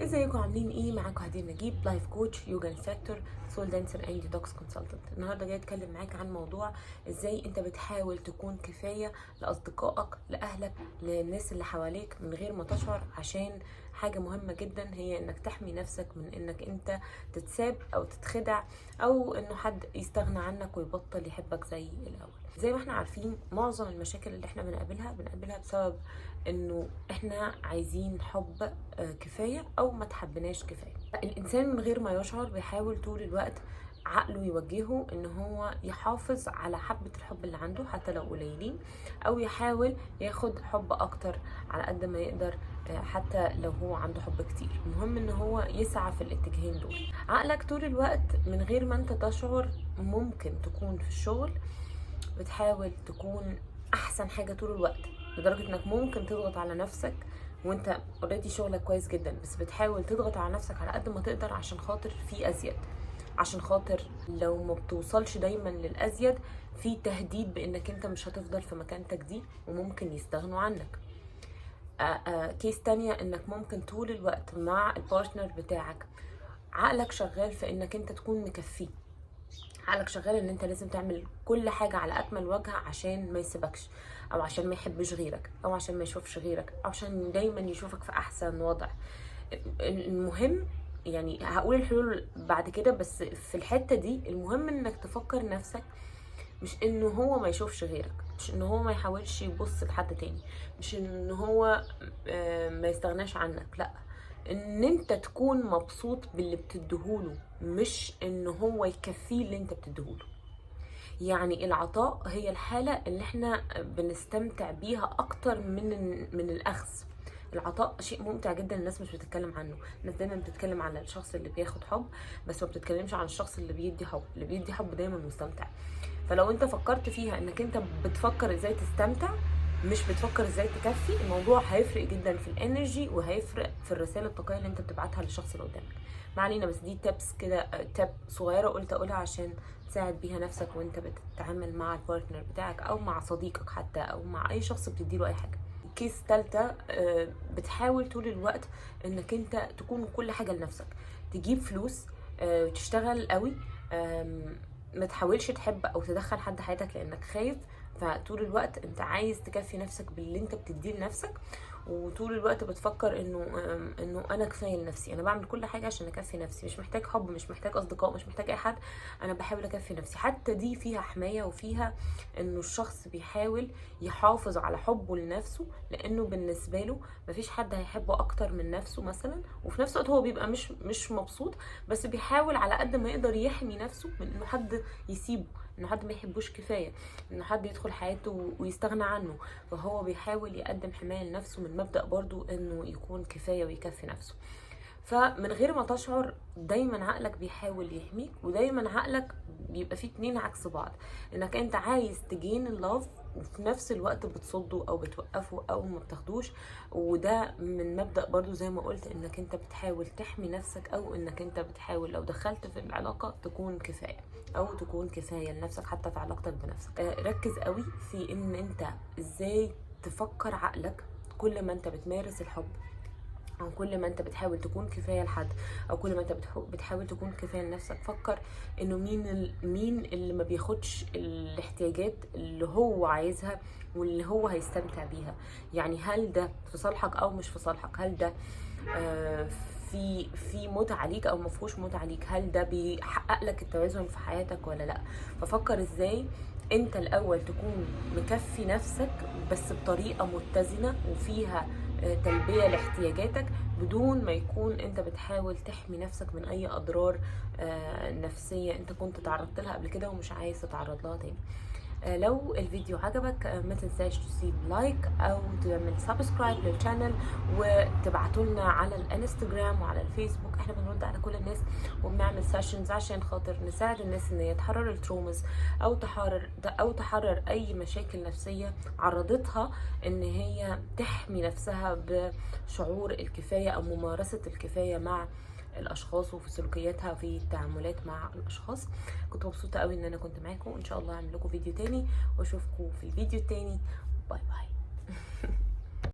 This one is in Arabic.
ازيكم عاملين ايه؟ معاكم هدير نجيب، لايف كوتش، يوجا انستراكتور، سول دانسر اند ديتوكس كونسلتنت. النهارده جاي اتكلم معاك عن موضوع ازاي انت بتحاول تكون كفايه لاصدقائك، لاهلك، للناس اللي حواليك من غير ما تشعر، عشان حاجه مهمه جدا هي انك تحمي نفسك من انك انت تتساب او تتخدع، او انه حد يستغنى عنك ويبطل يحبك زي الاول. زي ما احنا عارفين معظم المشاكل اللي احنا بنقابلها بسبب انه احنا عايزين حب كفايه او ما تحبناش كفايه. الانسان من غير ما يشعر بيحاول طول الوقت عقله يوجهه ان هو يحافظ على حبة الحب اللي عنده حتى لو قليلين، او يحاول ياخد حب اكتر على قد ما يقدر، حتى لو هو عنده حب كتير. المهم ان هو يسعى في الاتجاهين دول. عقلك طول الوقت من غير ما انت تشعر ممكن تكون في الشغل بتحاول تكون احسن حاجة طول الوقت، لدرجة انك ممكن تضغط على نفسك وانت اوريدي شغلك كويس جدا، بس بتحاول تضغط على نفسك على قد ما تقدر عشان خاطر في ازيد، عشان خاطر لو ما بتوصلش دايما للازيد في تهديد بانك انت مش هتفضل في مكانتك دي وممكن يستغنوا عنك. كيس تانية انك ممكن طول الوقت مع البارتنر بتاعك عقلك شغال في انك انت تكون مكفيه، عقلك شغال ان انت لازم تعمل كل حاجة على اكمل وجه عشان ما يسيبكش، او عشان ما يحبش غيرك، او عشان ما يشوفش غيرك، او عشان دايما يشوفك في احسن وضع. المهم يعني هقول الحلول بعد كده، بس في الحتة دي المهم انك تفكر نفسك مش انه هو ما يشوفش غيرك، مش انه هو ما يحاولش يبص لحد تاني، مش انه هو ما يستغناش عنك، لا، ان انت تكون مبسوط باللي بتديهوله، مش انه هو يكفيه اللي انت بتديهوله. يعني العطاء هي الحالة اللي احنا بنستمتع بيها اكتر من الاخذ. العطاء شيء ممتع جدا، الناس مش بتتكلم عنه. الناس دايما بتتكلم على الشخص اللي بياخد حب، بس ما بتتكلمش عن الشخص اللي بيدي حب. اللي بيدي حب دايما مستمتع. فلو انت فكرت فيها انك انت بتفكر ازاي تستمتع مش بتفكر ازاي تكفي، الموضوع هيفرق جدا في الانرجي وهيفرق في الرساله الطاقيه اللي انت بتبعتها للشخص اللي قدامك. ما علينا، بس دي تيبس كده، تيب صغيره قلت اقولها عشان تساعد بيها نفسك وانت بتتعامل مع البارتنر بتاعك او مع صديقك حتى او مع اي شخص بتديله اي حاجه. كيس تالتة، بتحاول طول الوقت انك انت تكون كل حاجه لنفسك، تجيب فلوس، تشتغل قوي، ما تحاولش تحب او تدخل حد حياتك لانك خايف. فطول الوقت انت عايز تكفي نفسك باللي انت بتديه لنفسك، وطول الوقت بتفكر انه انا كفايه لنفسي، انا بعمل كل حاجه عشان اكفي نفسي، مش محتاج حب، مش محتاج اصدقاء، مش محتاج اي حد، انا بحاول اكفي نفسي. حتى دي فيها حمايه وفيها انه الشخص بيحاول يحافظ على حبه لنفسه، لانه بالنسبه له مفيش حد هيحبه اكتر من نفسه مثلا، وفي نفس الوقت هو بيبقى مش مبسوط، بس بيحاول على قد ما يقدر يحمي نفسه من انه حد يسيبه، انه حد ما يحبوش كفايه، انه حد يدخل حياته ويستغنى عنه. فهو بيحاول يقدم حمايه لنفسه من مبدأ برضو انه يكون كفايه ويكفي نفسه. فمن غير ما تشعر دايما عقلك بيحاول يحميك، ودايما عقلك بيبقى فيه اتنين عكس بعض، انك انت عايز تجين اللاف وفي نفس الوقت بتصده او بتوقفه او ما بتاخدوش. وده من مبدأ برضو زي ما قلت انك انت بتحاول تحمي نفسك، او انك انت بتحاول لو دخلت في العلاقة تكون كفاية او تكون كفاية لنفسك حتى في علاقتك بنفسك. ركز قوي في ان انت ازاي تفكر عقلك كل ما انت بتمارس الحب، او كل ما انت بتحاول تكون كفايه لحد، او كل ما انت بتحاول تكون كفايه لنفسك. فكر انه مين اللي ما بياخدش الاحتياجات اللي هو عايزها واللي هو هيستمتع بيها. يعني هل ده في صالحك او مش في صالحك؟ هل ده آه، في متعه ليك او ما فيهوش متعه ليك؟ هل ده بيحقق لك التوازن في حياتك ولا لا؟ ففكر ازاي انت الاول تكون مكفي نفسك بس بطريقه متزنه وفيها تلبية لاحتياجاتك، بدون ما يكون انت بتحاول تحمي نفسك من اي اضرار نفسية انت كنت تعرضت لها قبل كده ومش عايز تتعرض لها تاني. لو الفيديو عجبك ما تنساش تسيب لايك او تعمل سبسكرايب للشانل، وتبعتولنا على الانستجرام وعلى الفيسبوك. احنا بنرد على كل الناس وبنعمل سيشنز عشان خاطر نساعد الناس ان هي تحرر الترومز او تحرر اي مشاكل نفسية عرضتها ان هي تحمي نفسها بشعور الكفاية او ممارسة الكفاية مع الاشخاص وفي سلوكياتها وفي التعاملات مع الاشخاص. كنت مبسوطه قوي ان انا كنت معاكم، وان شاء الله هعمل لكم فيديو تاني واشوفكم في الفيديو التاني. باي باي.